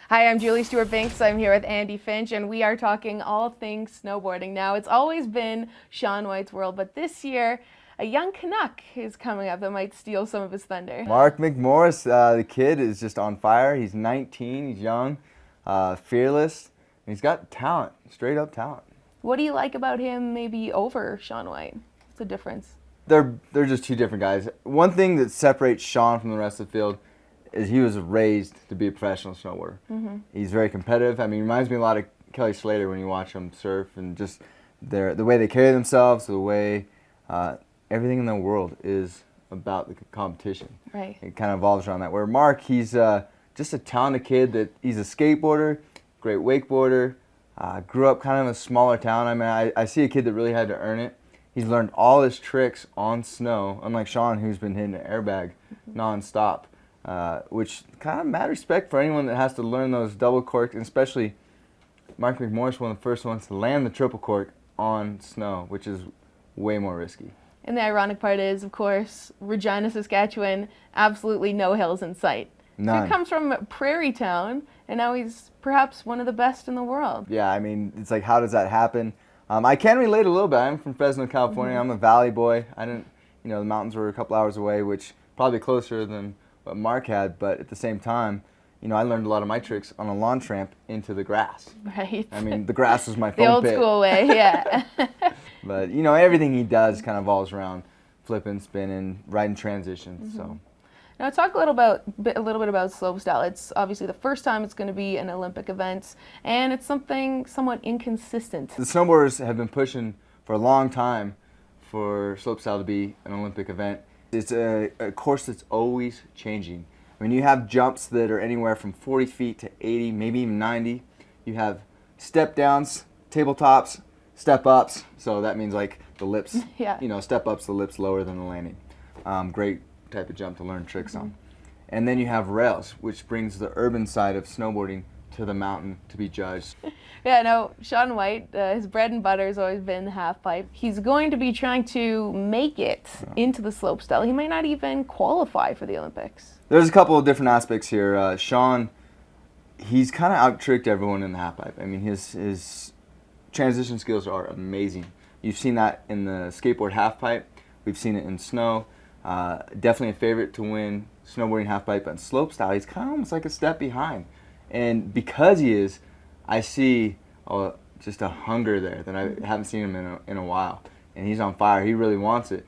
Hi, I'm Julie Stewart-Binks. I'm here with Andy Finch, and we are talking all things snowboarding. Now, it's always been Shaun White's world, but this year, a young Canuck is coming up that might steal some of his thunder. Mark McMorris, the kid is just on fire. He's 19, he's young, fearless, and he's got talent, straight up talent. What do you like about him maybe over Shaun White? What's the difference? They're just two different guys. One thing that separates Shaun from the rest of the field is he was raised to be a professional snowboarder. Mm-hmm. He's very competitive. I mean, he reminds me a lot of Kelly Slater when you watch him surf, and just the way they carry themselves, the way everything in the world is about the competition. Right. It kind of evolves around that. Where Mark, he's just a talented kid. That he's a skateboarder, great wakeboarder. Grew up kind of in a smaller town. I mean, I see a kid that really had to earn it. He's learned all his tricks on snow, unlike Shaun, who's been hitting an airbag nonstop. Which kind of mad respect for anyone that has to learn those double corks, and especially Mark McMorris, one of the first ones to land the triple cork on snow, which is way more risky. And the ironic part is, of course, Regina, Saskatchewan, absolutely no hills in sight. None. So he comes from a prairie town, and now he's perhaps one of the best in the world. Yeah, I mean, it's like, how does that happen? I can relate a little bit. I'm from Fresno, California. Mm-hmm. I'm a valley boy. I didn't, the mountains were a couple hours away, which probably closer than what Mark had, but at the same time, I learned a lot of my tricks on a launch ramp into the grass. Right. I mean, the grass was my The foam old pit. school way, yeah. But, everything he does kind of evolves around flipping, spinning, riding transitions, Mm-hmm. so. Now talk a little bit about slopestyle. It's obviously the first time it's going to be an Olympic event, and it's something somewhat inconsistent. The snowboarders have been pushing for a long time for slopestyle to be an Olympic event. It's a course that's always changing. I mean, you have jumps that are anywhere from 40 feet to 80, maybe even 90. You have step downs, tabletops, step ups. So that means like the lips, Yeah. Step ups, the lips lower than the landing. Great type of jump to learn tricks on. And then you have rails, which brings the urban side of snowboarding to the mountain to be judged. Yeah, no, Shaun White, his bread and butter has always been the half pipe. He's going to be trying to make it into the slopestyle. He might not even qualify for the Olympics. There's a couple of different aspects here. Shaun, he's kind of out-tricked everyone in the half pipe. I mean, his transition skills are amazing. You've seen that in the skateboard half pipe. We've seen it in snow. Definitely a favorite to win snowboarding half pipe and slopestyle. He's kind of almost like a step behind. And because he is, I see just a hunger there that I haven't seen him in a while. And he's on fire. He really wants it.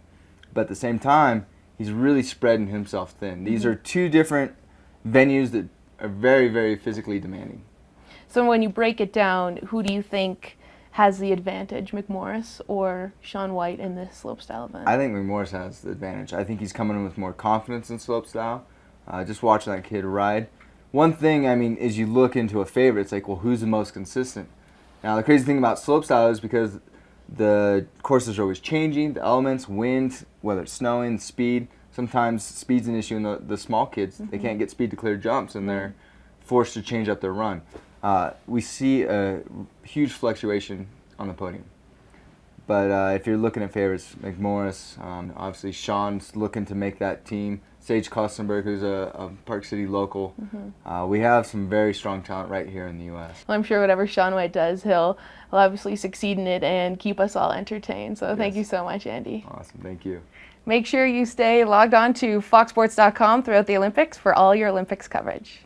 But at the same time, he's really spreading himself thin. These are two different venues that are very, very physically demanding. So when you break it down, who do you think has the advantage, McMorris or Shaun White in this slopestyle event? I think McMorris has the advantage. I think he's coming in with more confidence in slopestyle. Just watching that kid ride. One thing, I mean, is you look into a favorite, it's like, well, who's the most consistent? Now, the crazy thing about slopestyle is because the courses are always changing, the elements, wind, whether it's snowing, speed. Sometimes speed's an issue in the small kids. They can't get speed to clear jumps, and they're forced to change up their run. We see a huge fluctuation on the podium. But if you're looking at favorites, McMorris, obviously Shaun's looking to make that team. Sage Kostenberg, who's a Park City local. We have some very strong talent right here in the U.S. Well, I'm sure whatever Shaun White does, he'll obviously succeed in it and keep us all entertained. So thank you so much, Andy. Awesome, thank you. Make sure you stay logged on to foxsports.com throughout the Olympics for all your Olympics coverage.